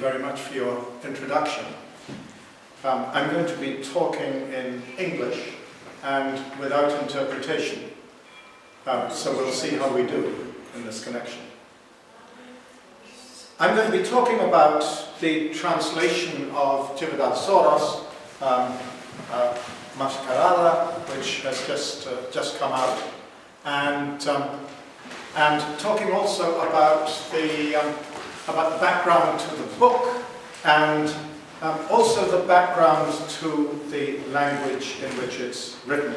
very much for your introduction. I'm going to be talking in English and without interpretation. So we'll see how we do in this connection. I'm going to be talking about the translation of Soros, Maskerado, which has just come out, and talking also about the background to the book, and also the background to the language in which it's written.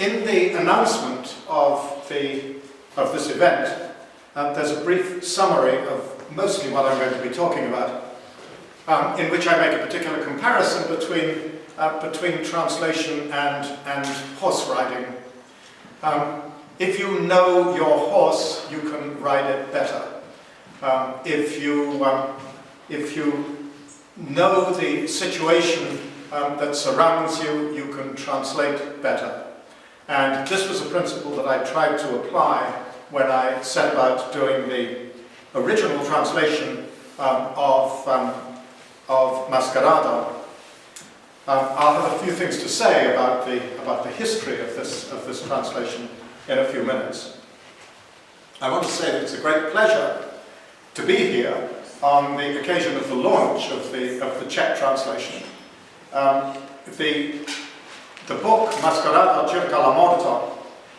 In the announcement of this event, there's a brief summary of mostly what I'm going to be talking about, in which I make a particular comparison between translation and horse riding. If you know your horse, you can ride it better. If you know the situation that surrounds you, you can translate better. And this was a principle that I tried to apply when I set about doing the original translation of Maskerado. I'll have a few things to say about the history of this translation in a few minutes. I want to say that it's a great pleasure to be here on the occasion of the launch of the Czech translation. The book Maskerado, ĉirkaŭ,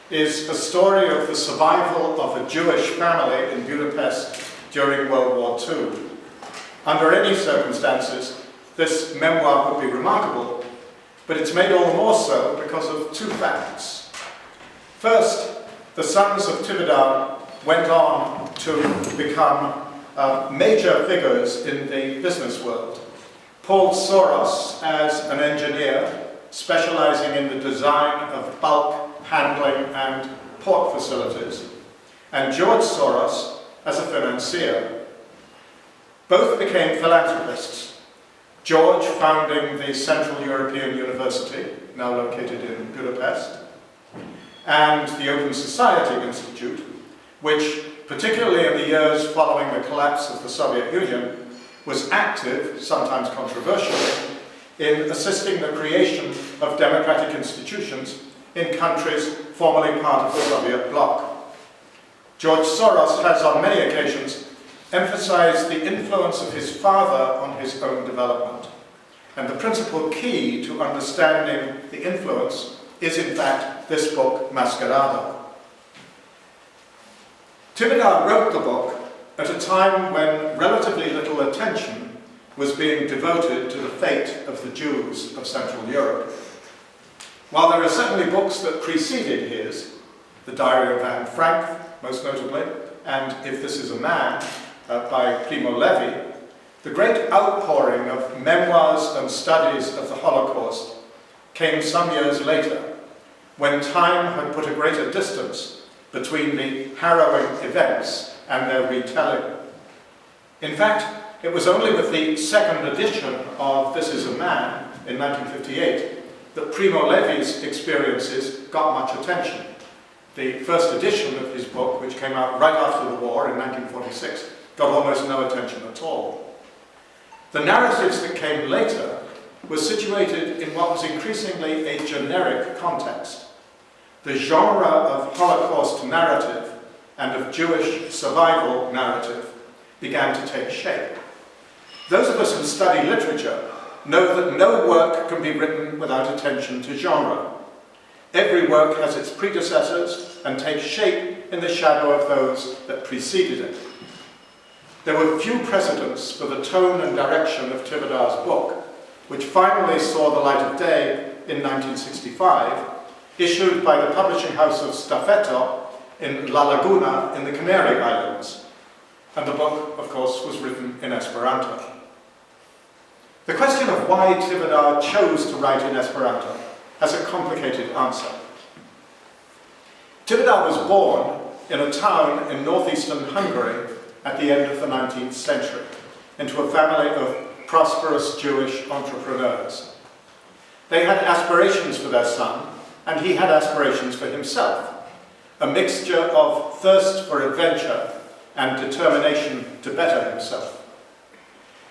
is a story of the survival of a Jewish family in Budapest during World War II. Under any circumstances, this memoir would be remarkable, but it's made all the more so because of two facts. First, the sons of Tividar went on to become major figures in the business world. Paul Soros as an engineer, specializing in the design of bulk, handling and port facilities, and George Soros as a financier. Both became philanthropists, George founding the Central European University, now located in Budapest, and the Open Society Institute, which, particularly in the years following the collapse of the Soviet Union, was active, sometimes controversially, in assisting the creation of democratic institutions in countries formerly part of the Soviet bloc. George Soros has on many occasions emphasized the influence of his father on his own development. And the principal key to understanding the influence is in fact this book, Maskerado. Tividar wrote the book at a time when relatively little attention was being devoted to the fate of the Jews of Central Europe. While there are certainly books that preceded his, The Diary of Anne Frank, most notably, and If This Is a Man, by Primo Levi, the great outpouring of memoirs and studies of the Holocaust came some years later, when time had put a greater distance between the harrowing events and their retelling. In fact, it was only with the second edition of This Is a Man in 1958 that Primo Levi's experiences got much attention. The first edition of his book, which came out right after the war in 1946, got almost no attention at all. The narratives that came later were situated in what was increasingly a generic context. The genre of Holocaust narrative and of Jewish survival narrative began to take shape. Those of us who study literature know that no work can be written without attention to genre. Every work has its predecessors and takes shape in the shadow of those that preceded it. There were few precedents for the tone and direction of Tividar's book, which finally saw the light of day in 1965, issued by the publishing house of Staffeto in La Laguna in the Canary Islands. And the book, of course, was written in Esperanto. The question of why Tividar chose to write in Esperanto has a complicated answer. Tividar was born in a town in northeastern Hungary at the end of the 19th century, into a family of prosperous Jewish entrepreneurs. They had aspirations for their son, and he had aspirations for himself, a mixture of thirst for adventure and determination to better himself.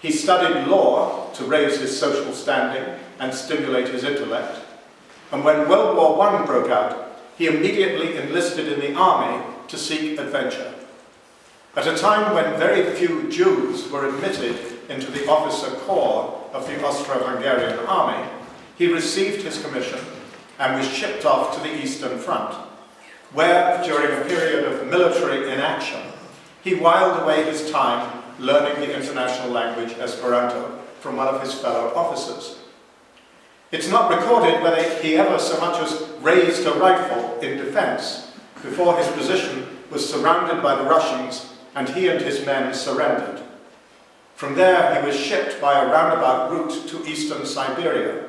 He studied law to raise his social standing and stimulate his intellect, and when World War I broke out, he immediately enlisted in the army to seek adventure. At a time when very few Jews were admitted into the officer corps of the Austro-Hungarian army, he received his commission and was shipped off to the Eastern Front, where, during a period of military inaction, he whiled away his time learning the international language Esperanto from one of his fellow officers. It's not recorded whether he ever so much as raised a rifle in defense before his position was surrounded by the Russians and he and his men surrendered. From there he was shipped by a roundabout route to eastern Siberia,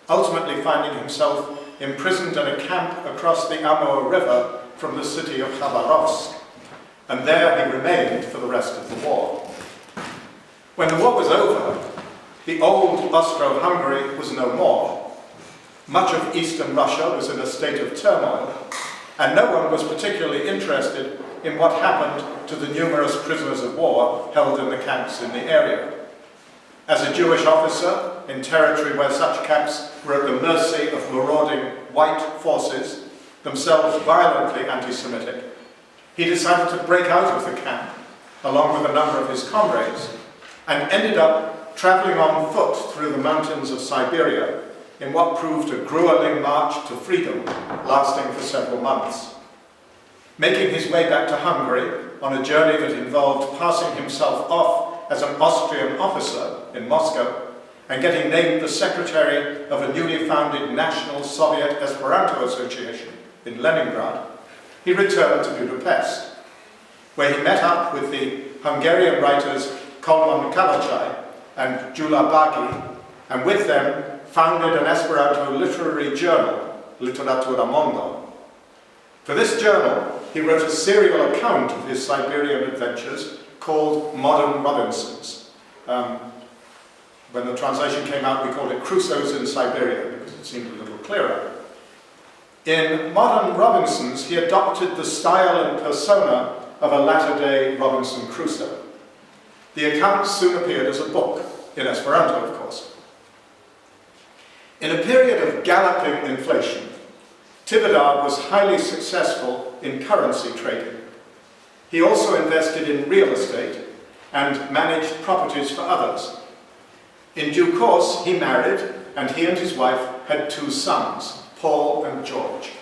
ultimately finding himself imprisoned in a camp across the Amur River from the city of Khabarovsk, and there he remained for the rest of the war. When the war was over, the old Austro-Hungary was no more. Much of eastern Russia was in a state of turmoil, and no one was particularly interested in what happened to the numerous prisoners of war held in the camps in the area. As a Jewish officer in territory where such camps were at the mercy of marauding white forces, themselves violently anti-Semitic, he decided to break out of the camp, along with a number of his comrades, and ended up travelling on foot through the mountains of Siberia in what proved a grueling march to freedom, lasting for several months. Making his way back to Hungary on a journey that involved passing himself off as an Austrian officer in Moscow and getting named the secretary of a newly founded National Soviet Esperanto Association in Leningrad, he returned to Budapest, where he met up with the Hungarian writers Kolmon Kavacaj and Gyula Bagi, and with them founded an Esperanto literary journal, Literatura Mondo. For this journal, he wrote a serial account of his Siberian adventures called Modern Robinsons. When the translation came out, we called it Crusoes in Siberia, because it seemed a little clearer. In Modern Robinsons, he adopted the style and persona of a latter-day Robinson Crusoe. The account soon appeared as a book, in Esperanto, of course. In a period of galloping inflation, Tivadar was highly successful in currency trading. He also invested in real estate and managed properties for others. In due course, he married, and he and his wife had 2 sons, Paul and George.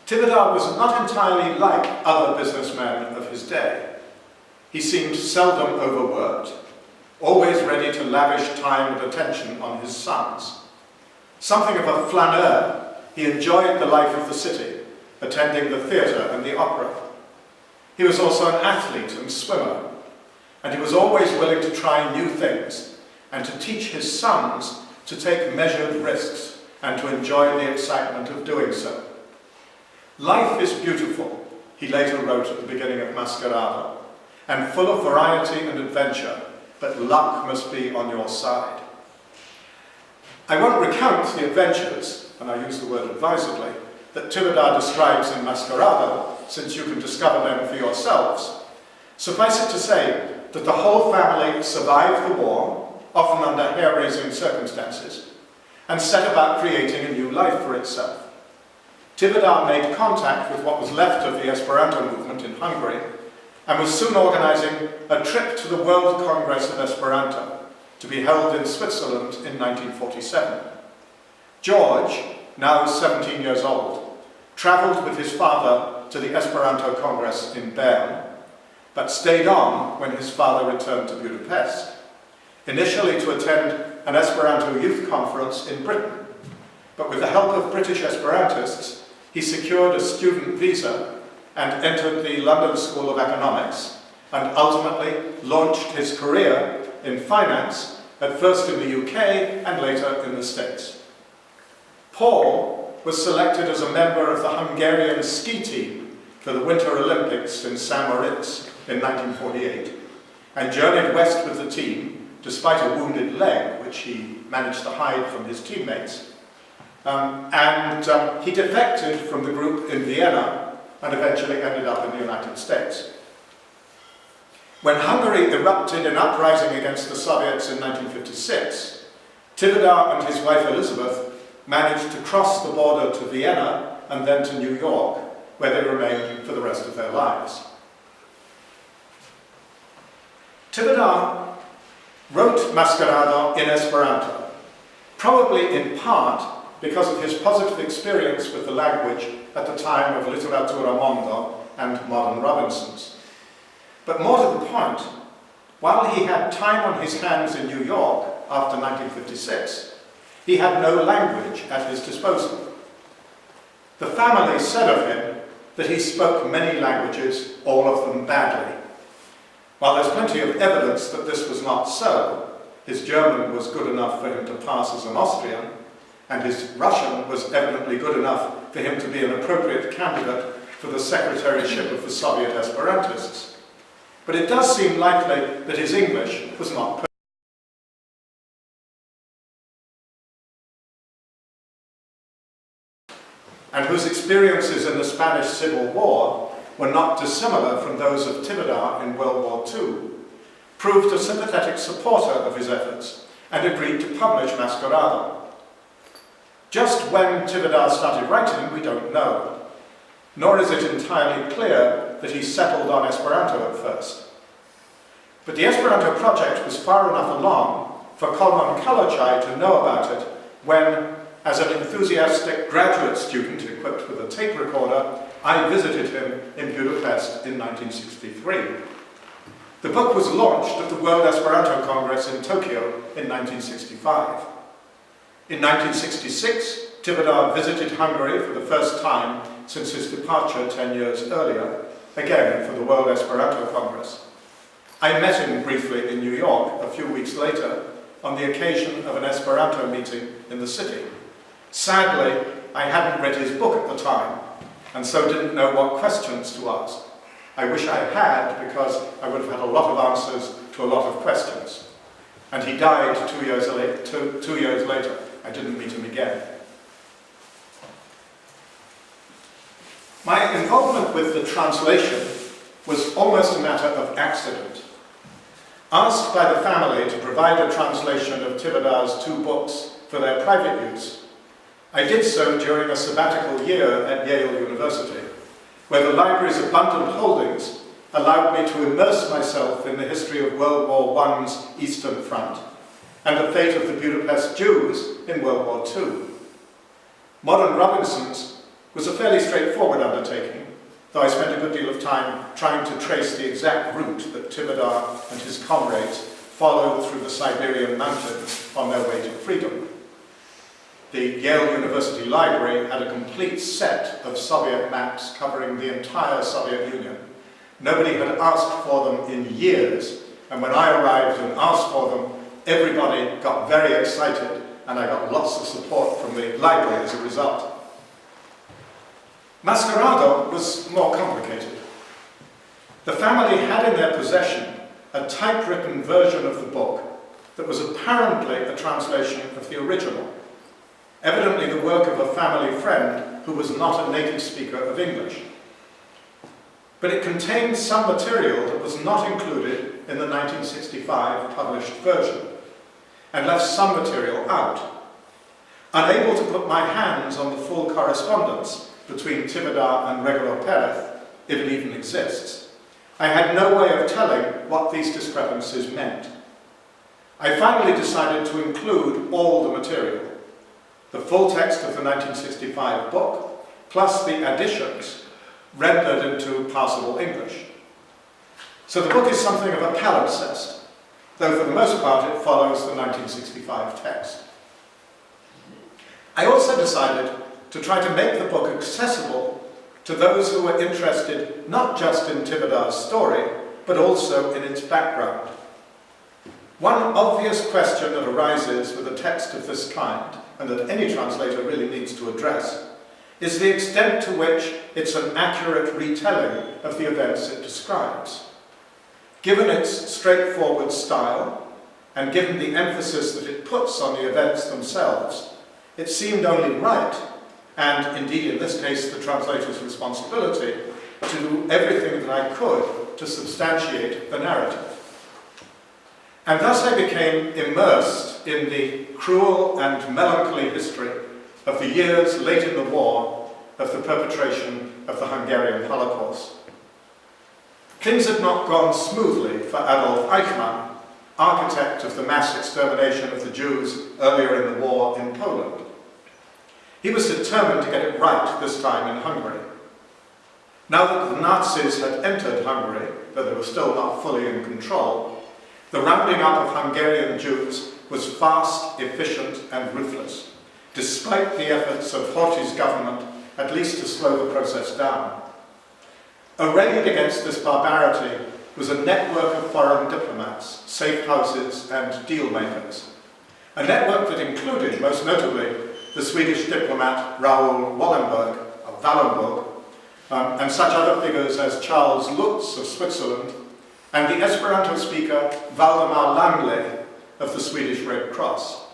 Tivadar was not entirely like other businessmen of his day. He seemed seldom overworked, always ready to lavish time and attention on his sons. Something of a flaneur, he enjoyed the life of the city, attending the theatre and the opera. He was also an athlete and swimmer, and he was always willing to try new things and to teach his sons to take measured risks and to enjoy the excitement of doing so. Life is beautiful, he later wrote at the beginning of Maskerado, and full of variety and adventure, but luck must be on your side. I won't recount the adventures, and I use the word advisedly, that Tivadar describes in Maskerado, since you can discover them for yourselves. Suffice it to say that the whole family survived the war, often under hair-raising circumstances, and set about creating a new life for itself. Tivadar made contact with what was left of the Esperanto movement in Hungary, and was soon organizing a trip to the World Congress of Esperanto, to be held in Switzerland in 1947. George, now 17 years old, travelled with his father to the Esperanto Congress in Bern, but stayed on when his father returned to Budapest, initially to attend an Esperanto youth conference in Britain. But with the help of British Esperantists, he secured a student visa and entered the London School of Economics, and ultimately launched his career in finance, at first in the UK and later in the States. Paul was selected as a member of the Hungarian ski team for the Winter Olympics in St. Moritz in 1948, and journeyed west with the team, despite a wounded leg, which he managed to hide from his teammates. He defected from the group in Vienna and eventually ended up in the United States. When Hungary erupted in uprising against the Soviets in 1956, Tivadar and his wife Elizabeth managed to cross the border to Vienna and then to New York, where they remained for the rest of their lives. Tivadar wrote Maskerado in Esperanto, probably in part because of his positive experience with the language at the time of Literatura Mondo and Modern Robinsons. But more to the point, while he had time on his hands in New York after 1956, he had no language at his disposal. The family said of him that he spoke many languages, all of them badly. While there's plenty of evidence that this was not so, his German was good enough for him to pass as an Austrian, and his Russian was evidently good enough for him to be an appropriate candidate for the secretaryship of the Soviet Esperantists. But it does seem likely that his English was not perfect, and whose experiences in the Spanish Civil War were not dissimilar from those of Tivadar in World War II, proved a sympathetic supporter of his efforts and agreed to publish Maskerado. Just when Tivadar started writing, we don't know, nor is it entirely clear that he settled on Esperanto at first. But the Esperanto project was far enough along for Kolman Kalocaj to know about it when, as an enthusiastic graduate student equipped with a tape recorder, I visited him in Budapest in 1963. The book was launched at the World Esperanto Congress in Tokyo in 1965. In 1966, Tivadar visited Hungary for the first time since his departure 10 years earlier, again for the World Esperanto Congress. I met him briefly in New York a few weeks later on the occasion of an Esperanto meeting in the city. Sadly, I hadn't read his book at the time, and so didn't know what questions to ask. I wish I had, because I would have had a lot of answers to a lot of questions. And he died 2 years later. I didn't meet him again. My involvement with the translation was almost a matter of accident. Asked by the family to provide a translation of Tivadar's 2 books for their private use, I did so during a sabbatical year at Yale University, where the library's abundant holdings allowed me to immerse myself in the history of World War I's Eastern Front and the fate of the Budapest Jews in World War II. Modern Robinsons was a fairly straightforward undertaking, though I spent a good deal of time trying to trace the exact route that Tivadar and his comrades followed through the Siberian mountains on their way to freedom. The Yale University Library had a complete set of Soviet maps covering the entire Soviet Union. Nobody had asked for them in years, and when I arrived and asked for them, everybody got very excited, and I got lots of support from the library as a result. Maskerado was more complicated. The family had in their possession a typewritten version of the book that was apparently a translation of the original, evidently the work of a family friend who was not a native speaker of English. But it contained some material that was not included in the 1965 published version, and left some material out. Unable to put my hands on the full correspondence between Tivadar and Regulo Perez, if it even exists, I had no way of telling what these discrepancies meant. I finally decided to include all the material, the full text of the 1965 book, plus the additions rendered into passable English. So the book is something of a palimpsest, though for the most part it follows the 1965 text. I also decided to try to make the book accessible to those who were interested not just in Tivadar's story, but also in its background. One obvious question that arises with a text of this kind, and that any translator really needs to address, is the extent to which it's an accurate retelling of the events it describes. Given its straightforward style, and given the emphasis that it puts on the events themselves, it seemed only right, and indeed in this case the translator's responsibility, to do everything that I could to substantiate the narrative. And thus I became immersed in the cruel and melancholy history of the years late in the war of the perpetration of the Hungarian Holocaust. Things had not gone smoothly for Adolf Eichmann, architect of the mass extermination of the Jews earlier in the war in Poland. He was determined to get it right this time in Hungary. Now that the Nazis had entered Hungary, though they were still not fully in control, the rounding up of Hungarian Jews was fast, efficient, and ruthless, despite the efforts of Horthy's government at least to slow the process down. Arrayed against this barbarity was a network of foreign diplomats, safe houses, and deal makers. A network that included, most notably, the Swedish diplomat Raoul Wallenberg, of Wallenberg, and such other figures as Charles Lutz of Switzerland, and the Esperanto speaker Valdemar Langley of the Swedish Red Cross.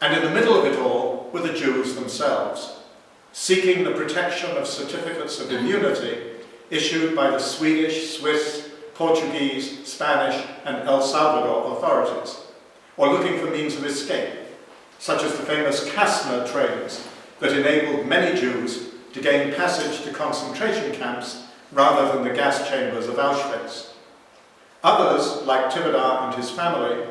And in the middle of it all were the Jews themselves, seeking the protection of certificates of immunity issued by the Swedish, Swiss, Portuguese, Spanish, and El Salvador authorities, or looking for means of escape, such as the famous Kastner trains that enabled many Jews to gain passage to concentration camps rather than the gas chambers of Auschwitz. Others, like Tivadar and his family,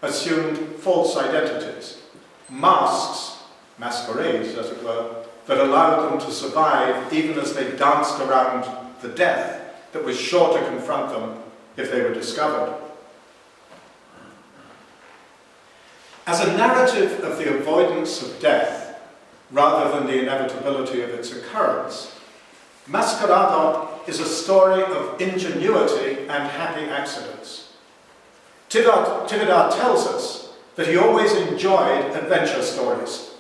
assumed false identities, masks, masquerades as it were, that allowed them to survive even as they danced around the death that was sure to confront them if they were discovered. As a narrative of the avoidance of death, rather than the inevitability of its occurrence, Maskerado is a story of ingenuity and happy accidents. Tivadar tells us that he always enjoyed adventure stories,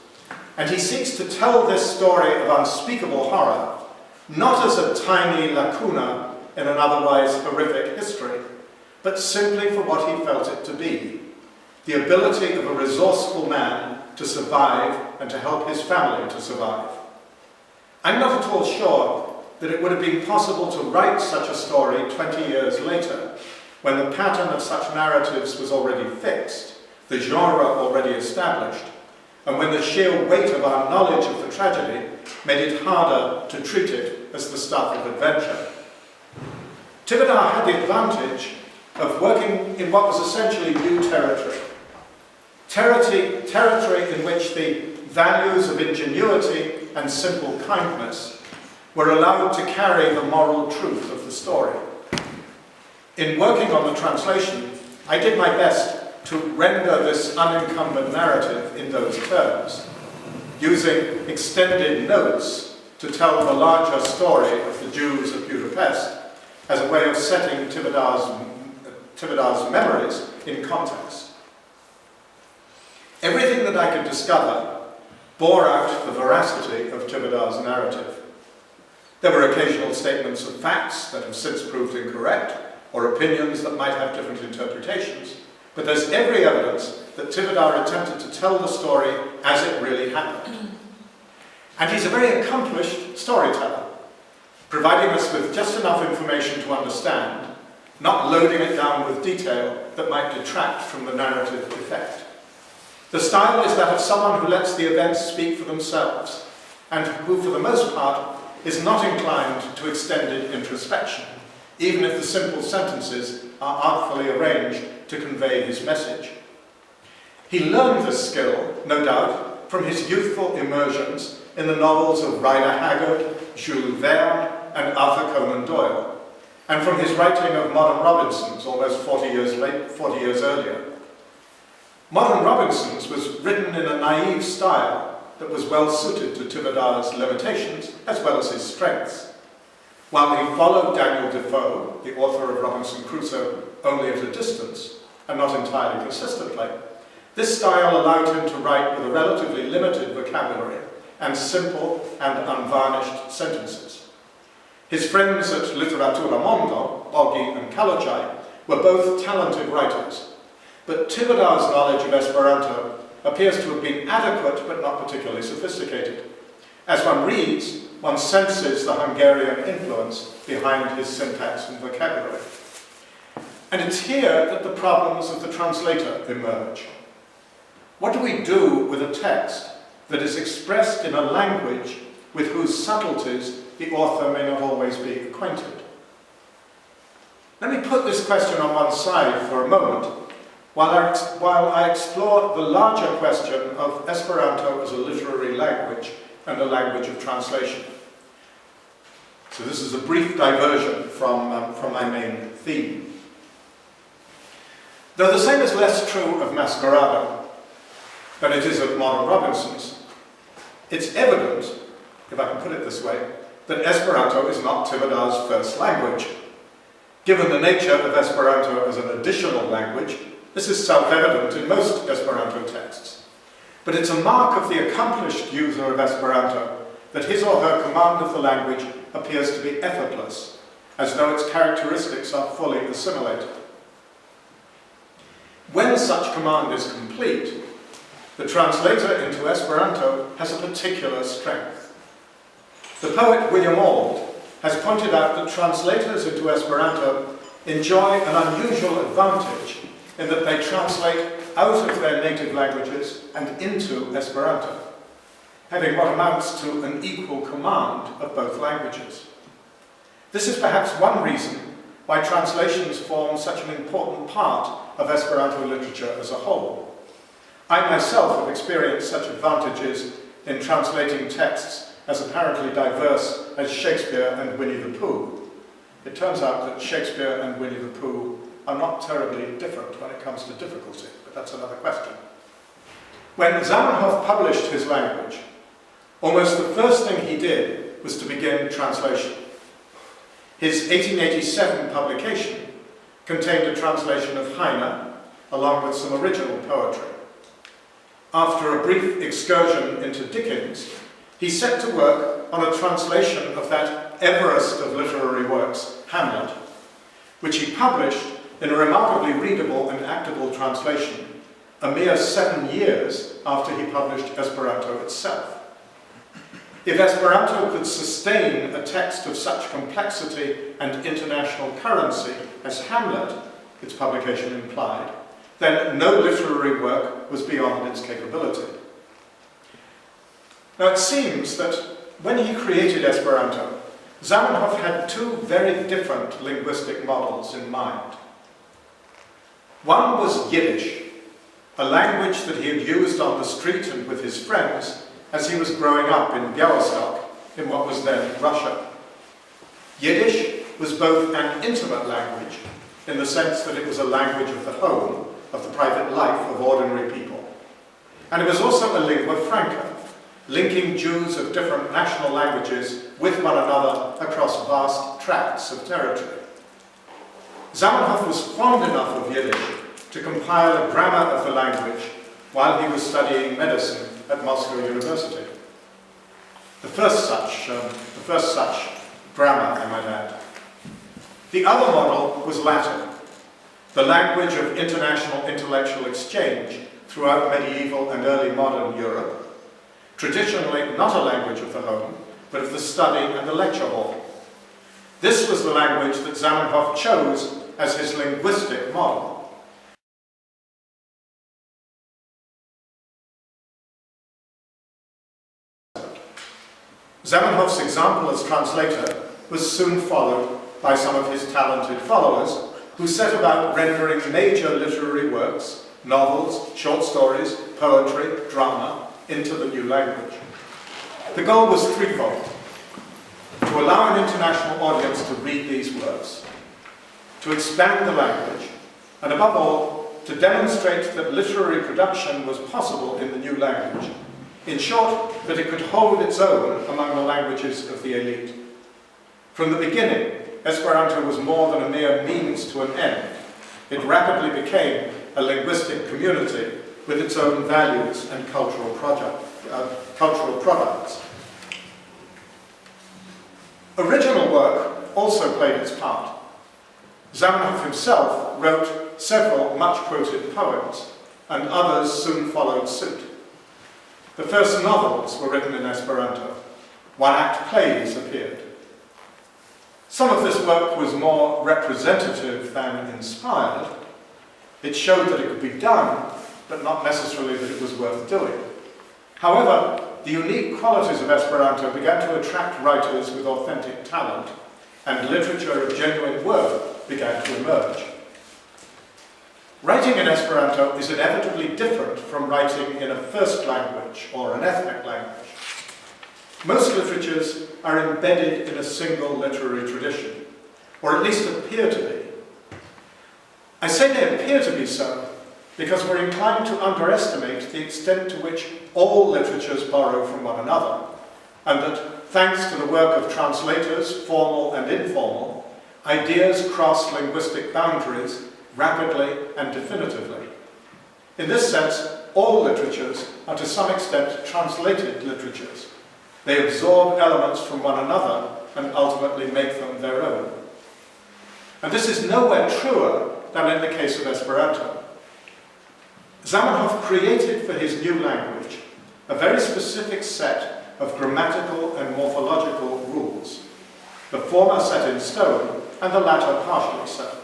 and he seeks to tell this story of unspeakable horror, not as a tiny lacuna in an otherwise horrific history, but simply for what he felt it to be, the ability of a resourceful man to survive and to help his family to survive. I'm not at all sure that it would have been possible to write such a story 20 years later, when the pattern of such narratives was already fixed, the genre already established, and when the sheer weight of our knowledge of the tragedy made it harder to treat it as the stuff of adventure. Tivadar had the advantage of working in what was essentially new territory. Territory in which the values of ingenuity and simple kindness were allowed to carry the moral truth of the story. In working on the translation, I did my best to render this unencumbered narrative in those terms, using extended notes to tell the larger story of the Jews of Budapest as a way of setting Tivadar's memories in context. Everything that I could discover bore out the veracity of Tivadar's narrative. There were occasional statements of facts that have since proved incorrect, or opinions that might have different interpretations, but there's every evidence that Tivadar attempted to tell the story as it really happened. And he's a very accomplished storyteller, providing us with just enough information to understand, not loading it down with detail that might detract from the narrative effect. The style is that of someone who lets the events speak for themselves, and who, for the most part, is not inclined to extended introspection, even if the simple sentences are artfully arranged to convey his message. He learned this skill, no doubt, from his youthful immersions in the novels of Rider Haggard, Jules Verne, and Arthur Conan Doyle, and from his writing of Modern Robinsons almost 40 years earlier. Modern Robinsons was written in a naive style that was well suited to Tivadar's limitations as well as his strengths. While he followed Daniel Defoe, the author of Robinson Crusoe, only at a distance, and not entirely consistently, this style allowed him to write with a relatively limited vocabulary and simple and unvarnished sentences. His friends at Literatura Mondo, Bogi and Kalojai, were both talented writers, but Tivadar's knowledge of Esperanto appears to have been adequate but not particularly sophisticated, As one reads, one senses the Hungarian influence behind his syntax and vocabulary. And it's here that the problems of the translator emerge. What do we do with a text that is expressed in a language with whose subtleties the author may not always be acquainted? Let me put this question on one side for a moment, while I explore the larger question of Esperanto as a literary language and a language of translation. So this is a brief diversion from my main theme. Though the same is less true of Maskerado than it is of modern Robinson's, it's evident, if I can put it this way, that Esperanto is not Tivoda's first language. Given the nature of Esperanto as an additional language, this is self-evident in most Esperanto texts. But it's a mark of the accomplished user of Esperanto that his or her command of the language appears to be effortless, as though its characteristics are fully assimilated. When such command is complete, the translator into Esperanto has a particular strength. The poet William Auld has pointed out that translators into Esperanto enjoy an unusual advantage in that they translate out of their native languages and into Esperanto, having what amounts to an equal command of both languages. This is perhaps one reason why translations form such an important part of Esperanto literature as a whole. I myself have experienced such advantages in translating texts as apparently diverse as Shakespeare and Winnie the Pooh. It turns out that Shakespeare and Winnie the Pooh are not terribly different when it comes to difficulty, but that's another question. When Zamenhof published his language, almost the first thing he did was to begin translation. His 1887 publication contained a translation of Heine, along with some original poetry. After a brief excursion into Dickens, he set to work on a translation of that Everest of literary works, Hamlet, which he published in a remarkably readable and actable translation, a mere 7 years after he published Esperanto itself. If Esperanto could sustain a text of such complexity and international currency as Hamlet, its publication implied, then no literary work was beyond its capability. Now it seems that when he created Esperanto, Zamenhof had two very different linguistic models in mind. One was Yiddish, a language that he had used on the street and with his friends as he was growing up in Białystok, in what was then Russia. Yiddish was both an intimate language, in the sense that it was a language of the home, of the private life of ordinary people. And it was also a lingua franca, linking Jews of different national languages with one another across vast tracts of territory. Zamenhof was fond enough of Yiddish to compile a grammar of the language while he was studying medicine at Moscow University. The first such grammar, I might add. The other model was Latin, the language of international intellectual exchange throughout medieval and early modern Europe, traditionally not a language of the home, but of the study and the lecture hall. This was the language that Zamenhof chose as his linguistic model. Zamenhof's example as translator was soon followed by some of his talented followers who set about rendering major literary works, novels, short stories, poetry, drama, into the new language. The goal was threefold: to allow an international audience to read these works, to expand the language, and above all, to demonstrate that literary production was possible in the new language. In short, that it could hold its own among the languages of the elite. From the beginning, Esperanto was more than a mere means to an end. It rapidly became a linguistic community with its own values and cultural products. Original work also played its part. Zamenhof himself wrote several much-quoted poems, and others soon followed suit. The first novels were written in Esperanto, one-act plays appeared. Some of this work was more representative than inspired. It showed that it could be done, but not necessarily that it was worth doing. However, the unique qualities of Esperanto began to attract writers with authentic talent, and literature of genuine worth began to emerge. Writing in Esperanto is inevitably different from writing in a first language or an ethnic language. Most literatures are embedded in a single literary tradition, or at least appear to be. I say they appear to be so because we're inclined to underestimate the extent to which all literatures borrow from one another, and that thanks to the work of translators, formal and informal, ideas cross linguistic boundaries rapidly and definitively. In this sense, all literatures are to some extent translated literatures. They absorb elements from one another and ultimately make them their own. And this is nowhere truer than in the case of Esperanto. Zamenhof created for his new language a very specific set of grammatical and morphological rules, the former set in stone and the latter partially so.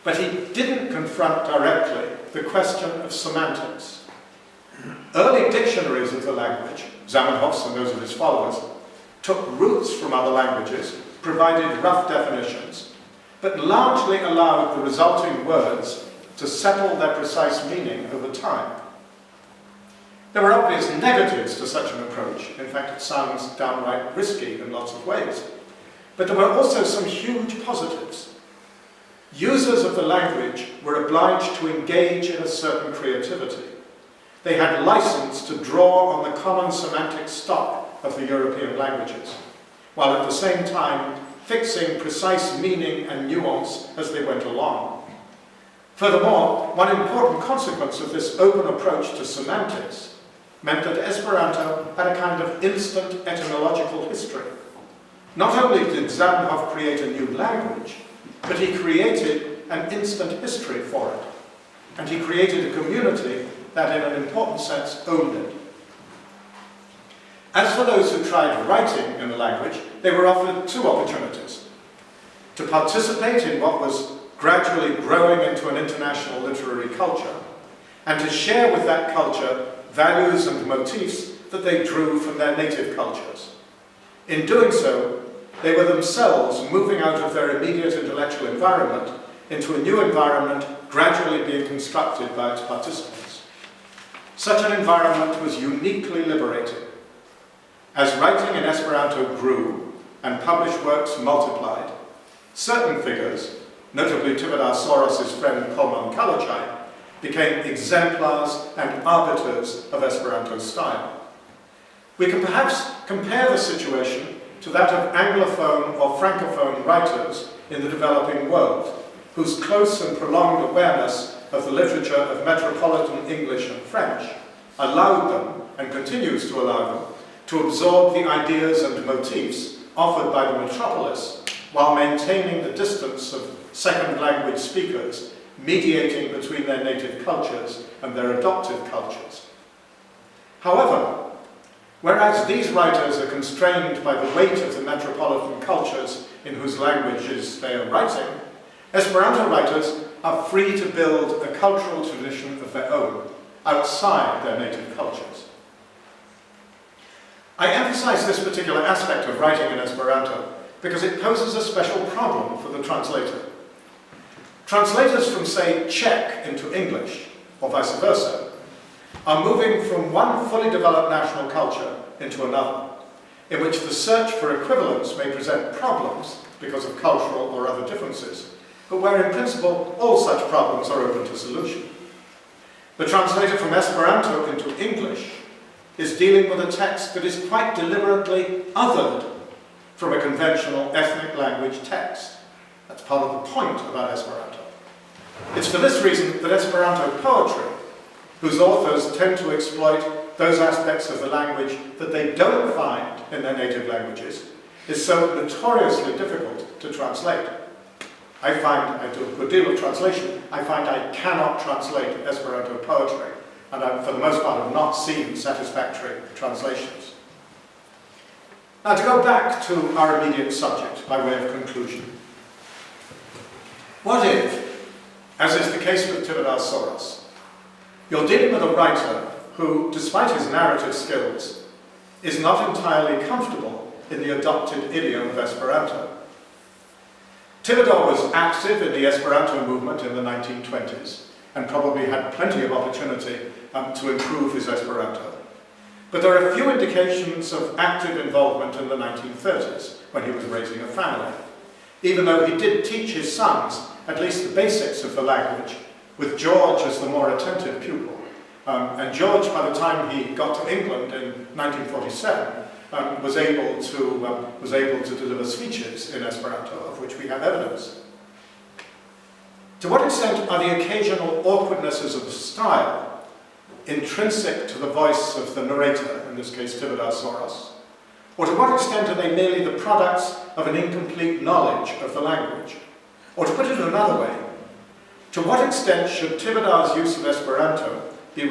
But he didn't confront directly the question of semantics. Early dictionaries of the language, Zamenhof's and those of his followers, took roots from other languages, provided rough definitions, but largely allowed the resulting words to settle their precise meaning over time. There were obvious negatives to such an approach. In fact, it sounds downright risky in lots of ways. But there were also some huge positives. Users of the language were obliged to engage in a certain creativity. They had license to draw on the common semantic stock of the European languages, while at the same time fixing precise meaning and nuance as they went along. Furthermore, one important consequence of this open approach to semantics meant that Esperanto had a kind of instant etymological history. Not only did Zamenhof create a new language, but he created an instant history for it. And he created a community that in an important sense owned it. As for those who tried writing in the language, they were offered two opportunities: to participate in what was gradually growing into an international literary culture, and to share with that culture values and motifs that they drew from their native cultures. In doing so, they were themselves moving out of their immediate intellectual environment into a new environment gradually being constructed by its participants. Such an environment was uniquely liberating. As writing in Esperanto grew and published works multiplied, certain figures, notably Tivadar Soros' friend Kolman Kalachai, became exemplars and arbiters of Esperanto style. We can perhaps compare the situation to that of Anglophone or Francophone writers in the developing world, whose close and prolonged awareness of the literature of metropolitan English and French allowed them, and continues to allow them, to absorb the ideas and motifs offered by the metropolis while maintaining the distance of second language speakers, mediating between their native cultures and their adopted cultures. However, whereas these writers are constrained by the weight of the metropolitan cultures in whose languages they are writing, Esperanto writers are free to build a cultural tradition of their own, outside their native cultures. I emphasize this particular aspect of writing in Esperanto because it poses a special problem for the translator. Translators from, say, Czech into English, or vice versa, are moving from one fully developed national culture into another, in which the search for equivalence may present problems because of cultural or other differences, but where in principle all such problems are open to solution. The translator from Esperanto into English is dealing with a text that is quite deliberately othered from a conventional ethnic language text. That's part of the point about Esperanto. It's for this reason that Esperanto poetry, whose authors tend to exploit those aspects of the language that they don't find in their native languages, is so notoriously difficult to translate. I do a good deal of translation. I find I cannot translate Esperanto poetry, and I, for the most part, have not seen satisfactory translations. Now, to go back to our immediate subject by way of conclusion. What if, as is the case with Soros, you're dealing with a writer who, despite his narrative skills, is not entirely comfortable in the adopted idiom of Esperanto? Was active in the Esperanto movement in the 1920s and probably had plenty of opportunity to improve his Esperanto. But there are few indications of active involvement in the 1930s when he was raising a family, even though he did teach his sons at least the basics of the language, with George as the more attentive pupil. And George, by the time he got to England in 1947, was able to deliver speeches in Esperanto, of which we have evidence. To what extent are the occasional awkwardnesses of the style intrinsic to the voice of the narrator, in this case Soros? Or to what extent are they merely the products of an incomplete knowledge of the language? Or to put it another way, to what extent should Tivodar's use of Esperanto be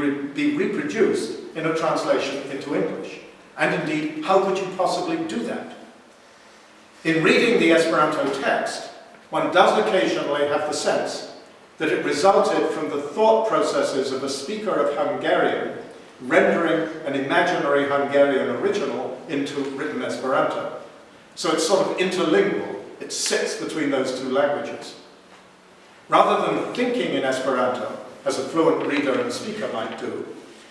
reproduced in a translation into English? And indeed, how could you possibly do that? In reading the Esperanto text, one does occasionally have the sense that it resulted from the thought processes of a speaker of Hungarian rendering an imaginary Hungarian original into written Esperanto. So it's sort of interlingual. It sits between those two languages. Rather than thinking in Esperanto, as a fluent reader and speaker might do,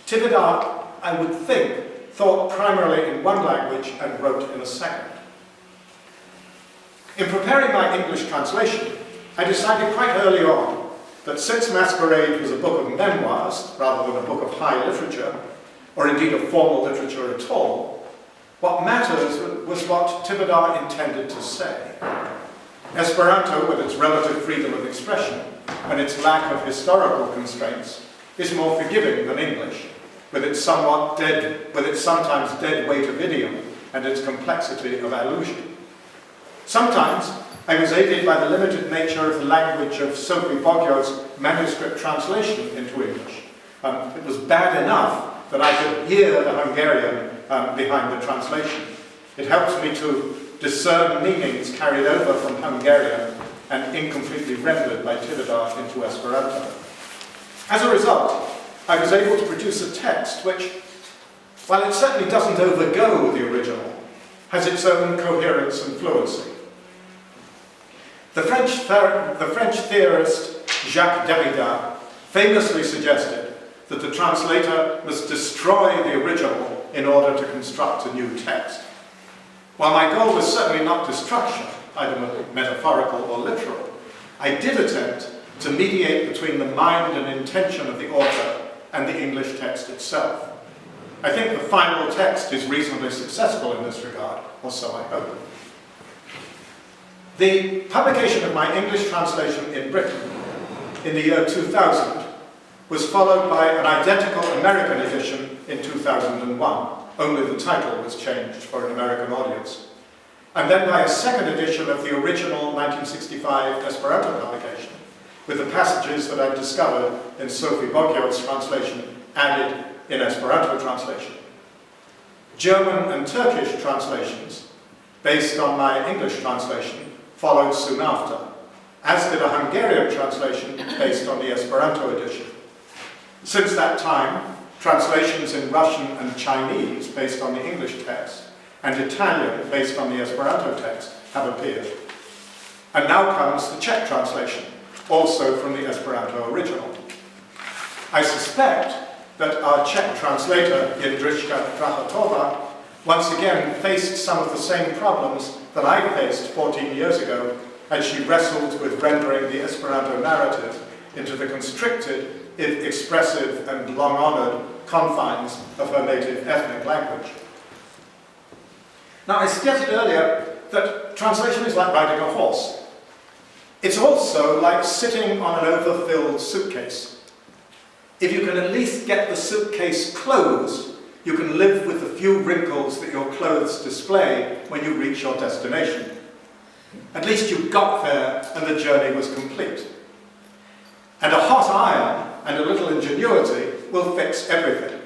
Tivodar, I would think, thought primarily in one language and wrote in a second. In preparing my English translation, I decided quite early on that since Masquerade was a book of memoirs rather than a book of high literature, or indeed of formal literature at all, what matters was what Tivodar intended to say. Esperanto, with its relative freedom of expression and its lack of historical constraints, is more forgiving than English, with its sometimes dead weight of idiom and its complexity of allusion. Sometimes I was aided by the limited nature of the language of Sophie Boggio's manuscript translation into English. It was bad enough that I could hear the Hungarian behind the translation. It helped me to discern meanings carried over from Hungarian and incompletely rendered by Tivodar into Esperanto. As a result, I was able to produce a text which, while it certainly doesn't overgo the original, has its own coherence and fluency. The French theorist Jacques Derrida famously suggested that the translator must destroy the original in order to construct a new text. While my goal was certainly not destruction, either metaphorical or literal, I did attempt to mediate between the mind and intention of the author and the English text itself. I think the final text is reasonably successful in this regard, or so I hope. The publication of my English translation in Britain in the year 2000 was followed by an identical American edition in 2001. Only the title was changed for an American audience. And then by a second edition of the original 1965 Esperanto publication, with the passages that I'd discovered in Sophie Boggio's translation added in Esperanto translation. German and Turkish translations, based on my English translation, followed soon after, as did a Hungarian translation based on the Esperanto edition. Since that time, translations in Russian and Chinese based on the English text and Italian based on the Esperanto text have appeared. And now comes the Czech translation, also from the Esperanto original. I suspect that our Czech translator, Jindřiška Drachatova, once again faced some of the same problems that I faced 14 years ago as she wrestled with rendering the Esperanto narrative into the constricted, expressive and long-honoured confines of her native ethnic language. Now, I suggested earlier that translation is like riding a horse. It's also like sitting on an overfilled suitcase. If you can at least get the suitcase closed, you can live with the few wrinkles that your clothes display when you reach your destination. At least you got there and the journey was complete. And a hot iron and a little ingenuity will fix everything.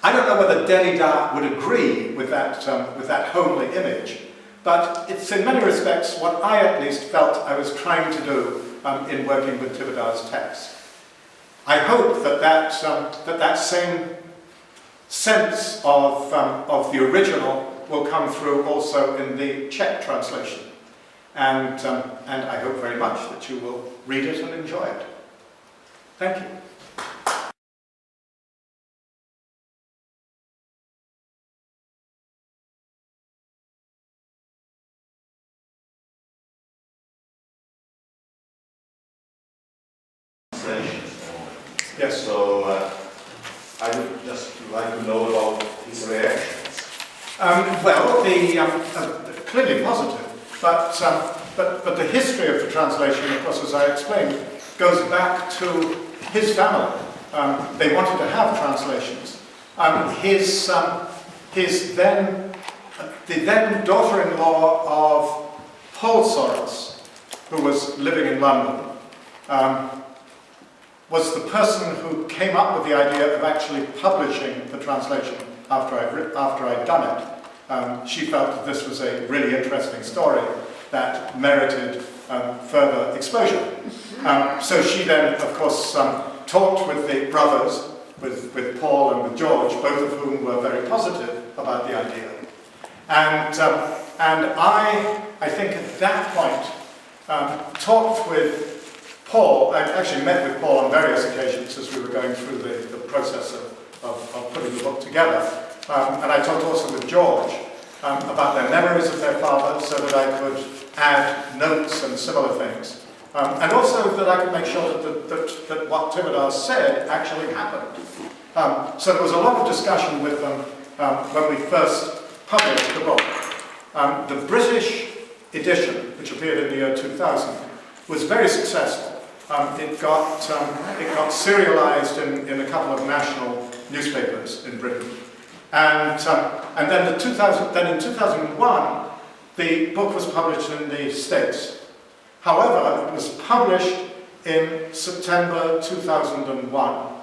I don't know whether Derrida would agree with that homely image, but it's in many respects what I at least felt I was trying to do in working with Tivodar's text. I hope that same sense of the original will come through also in the Czech translation. And I hope very much that you will read it and enjoy it. Thank you. Yes. So I would just like to know about his reactions. Well, clearly positive, but the history of the translation, of course, as I explained, goes back to his family. They wanted to have translations. The then daughter-in-law of Paul Soros, who was living in London, was the person who came up with the idea of actually publishing the translation after I'd done it. She felt that this was a really interesting story that merited further exposure. So she then, of course, talked with the brothers, with Paul and with George, both of whom were very positive about the idea. And I think at that point, talked with Paul. I actually met with Paul on various occasions as we were going through the process of putting the book together. And I talked also with George about their memories of their father, so that I could add notes and similar things. And also that I could make sure that what Tivodar said actually happened. So there was a lot of discussion with them when we first published the book. The British edition, which appeared in the year 2000, was very successful. It got serialized in a couple of national newspapers in Britain. And then in 2001, the book was published in the States. However, it was published in September 2001,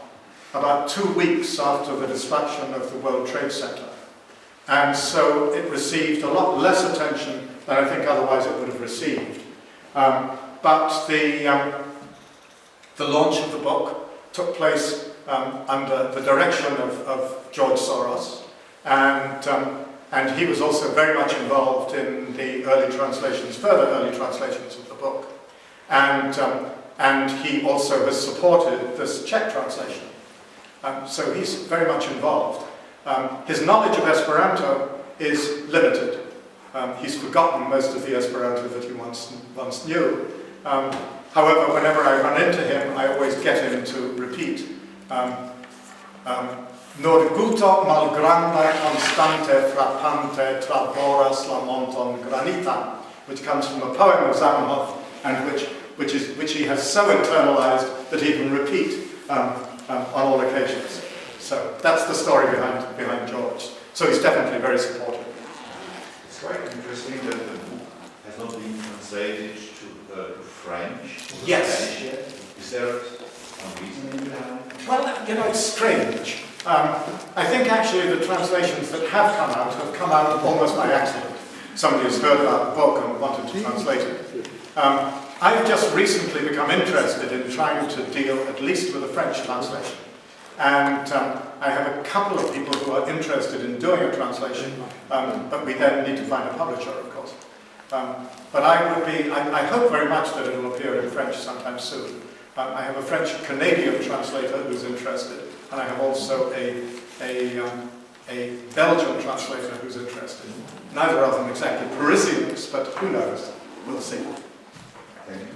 about 2 weeks after the destruction of the World Trade Center. And so it received a lot less attention than I think otherwise it would have received. But the launch of the book took place under the direction of George Soros, and he was also very much involved in the further early translations of the book. And he also has supported this Czech translation. So he's very much involved. His knowledge of Esperanto is limited. He's forgotten most of the Esperanto that he once knew. However, whenever I run into him, I always get him to repeat Norguto malgranda constante frappante traboras la monton granita, which comes from a poem of Zamenhof, and which he has so internalized that he can repeat on all occasions. So that's the story behind George. So he's definitely very supportive. It's quite interesting that the book has not been translated to French. Yes. Is there some reason behind it? Well, it's strange. I think actually the translations that have come out almost by accident. Somebody has heard about the book and wanted to translate it. I've just recently become interested in trying to deal at least with a French translation. And I have a couple of people who are interested in doing a translation, but we then need to find a publisher, of course. But I hope very much that it will appear in French sometime soon. I have a French-Canadian translator who's interested, and I have also a Belgian translator who's interested. Neither of them exactly Parisians, but who knows? We'll see. Thank you.